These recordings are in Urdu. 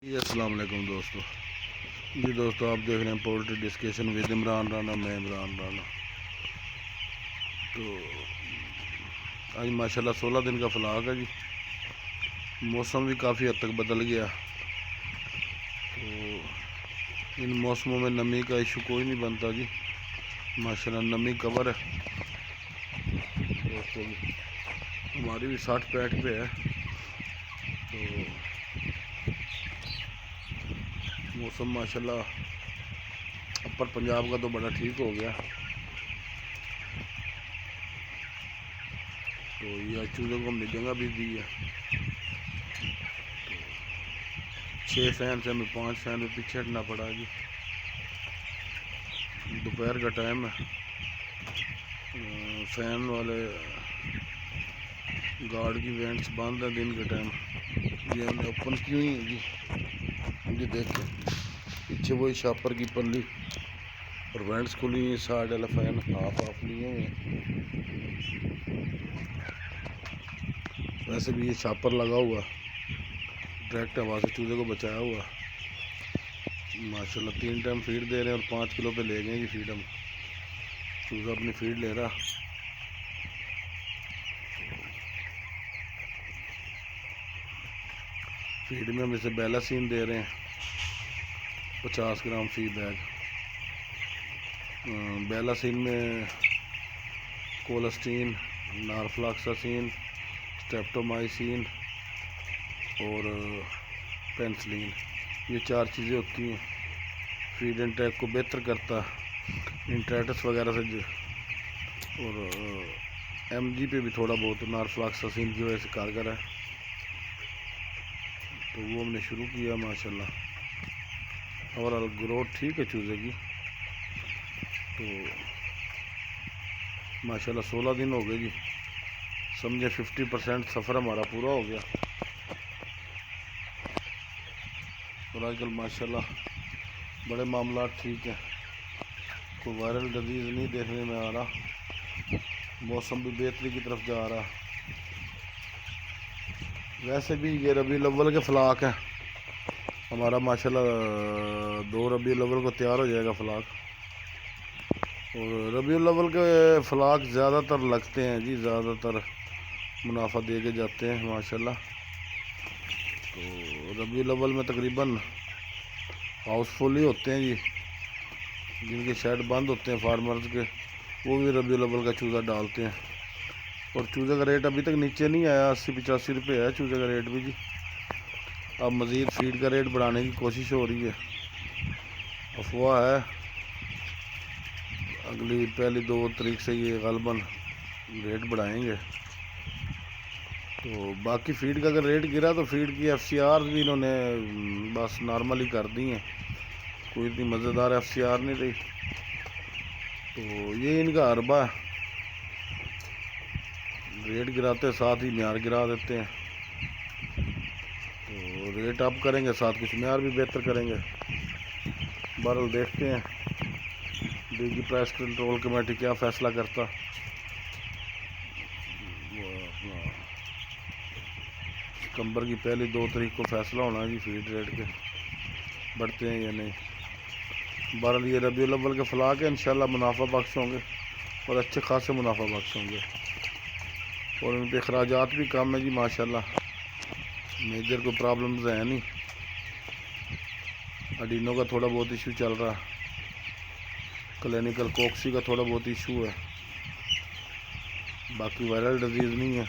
جی السلام علیکم دوستو. جی دوستو آپ دیکھ رہے ہیں poultry discussion with Imran Rana. میں عمران رانا. تو آج ماشاءاللہ 16 دن کا فلاگ ہے جی. موسم بھی کافی حد تک بدل گیا. تو ان موسموں میں نمی کا ایشو کوئی نہیں بنتا جی. ماشاءاللہ نمی کور ہے دوستو. ہماری بھی 60-65 پہ ہے. تو موسم ماشاءاللہ اپر پنجاب کا تو بڑا ٹھیک ہو گیا. تو یہ چوزوں کو ہم نے جگہ بھی دی ہے. 6 فین سے ہمیں 5 فین پہ پیچھے ہٹنا پڑا جی. دوپہر کا ٹائم ہے. فین والے گارڈ کی وینٹس بند ہیں دن کے ٹائم. یہ ہم نے اوپن کی ہوئی ہیں جی. یہ دیکھیں پیچھے وہی شاپر کی پلی اور وینٹس کھلی ہوئی. سائڈ والا فین آف لیے ہوئے ہیں. ویسے بھی یہ شاپر لگا ہوا ڈائریکٹ ہوا سے چوزے کو بچایا ہوا. ماشاءاللہ 3 ٹائم فیڈ دے رہے ہیں اور 5 کلو پہ لے گئے جی فیڈ. ہم چوزا اپنی فیڈ لے رہا. فیڈ میں ہم اسے بیلاسین دے رہے ہیں 50 گرام فی بیگ. بیلاسین میں کولسٹین، نارفلاکساسین، اسٹریپٹومائسین اور پینسلین، یہ 4 چیزیں ہوتی ہیں. فیڈ انٹیک کو بہتر کرتا انٹریٹس وغیرہ سے. اور ایم جی پہ بھی تھوڑا بہت نارفلاکساسین کی وجہ سے کارگر ہے. تو وہ ہم نے شروع کیا ماشاءاللہ. اوورآل گروتھ ٹھیک ہے چوزے کی. تو ماشاءاللہ 16 دن ہو گئے جی. سمجھے 50% سفر ہمارا پورا ہو گیا. اور آج کل ماشاءاللہ بڑے معاملات ٹھیک ہیں. کوئی وائرل ڈیزیز نہیں دیکھنے میں آ رہا. موسم بھی بہتری کی طرف جا رہا. ویسے بھی یہ ربیع الاول کے فلاک ہیں ہمارا. ماشاءاللہ 2 ربیع الاول کو تیار ہو جائے گا فلاک. اور ربیع الاول کے فلاک زیادہ تر لگتے ہیں جی. زیادہ تر منافع دے کے جاتے ہیں ماشاءاللہ. تو ربیع الاول میں تقریباً ہاؤس فل ہی ہوتے ہیں جی. جن کے شیڈ بند ہوتے ہیں فارمرز کے وہ بھی ربیع الاول کا چوزا ڈالتے ہیں. اور چوزے کا ریٹ ابھی تک نیچے نہیں آیا. 80-85 روپے ہے چوزے کا ریٹ بھی جی. اب مزید فیڈ کا ریٹ بڑھانے کی کوشش ہو رہی ہے. افواہ ہے اگلی پہلی 2 تاریخ سے یہ غالباً ریٹ بڑھائیں گے. تو باقی فیڈ کا اگر ریٹ گرا تو فیڈ کی ایف سی آر بھی انہوں نے بس نارمل ہی کر دی ہیں. کوئی اتنی مزیدار ایف سی آر نہیں رہی. تو یہ ان کا حربہ ہے. ریٹ گراتے ساتھ ہی معیار گرا دیتے ہیں. تو ریٹ اپ کریں گے ساتھ کچھ معیار بھی بہتر کریں گے. بہرحال دیکھتے ہیں D G price control committee کیا فیصلہ کرتا. وہ اپنا ستمبر کی پہلی 2 تاریخ کو فیصلہ ہونا ہے جی فیڈ ریٹ کے بڑھتے ہیں یا نہیں. بہرحال یہ ربیع الاول کے فلاک ہے. انشاءاللہ منافع بخش ہوں گے اور اچھے خاصے منافع بخش ہوں گے. اور ان پہ اخراجات بھی کم ہے جی ماشاءاللہ. میجر کوئی پرابلمز ہیں نہیں. اڈینو کا تھوڑا بہت ایشو چل رہا. کلینیکل کوکسی کا تھوڑا بہت ایشو ہے. باقی وائرل ڈیزیز نہیں ہے.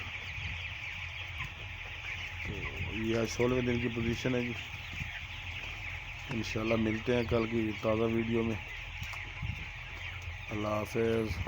تو یہ آج 16ویں دن کی پوزیشن ہے جی. انشاءاللہ ملتے ہیں کل کی تازہ ویڈیو میں. اللہ حافظ.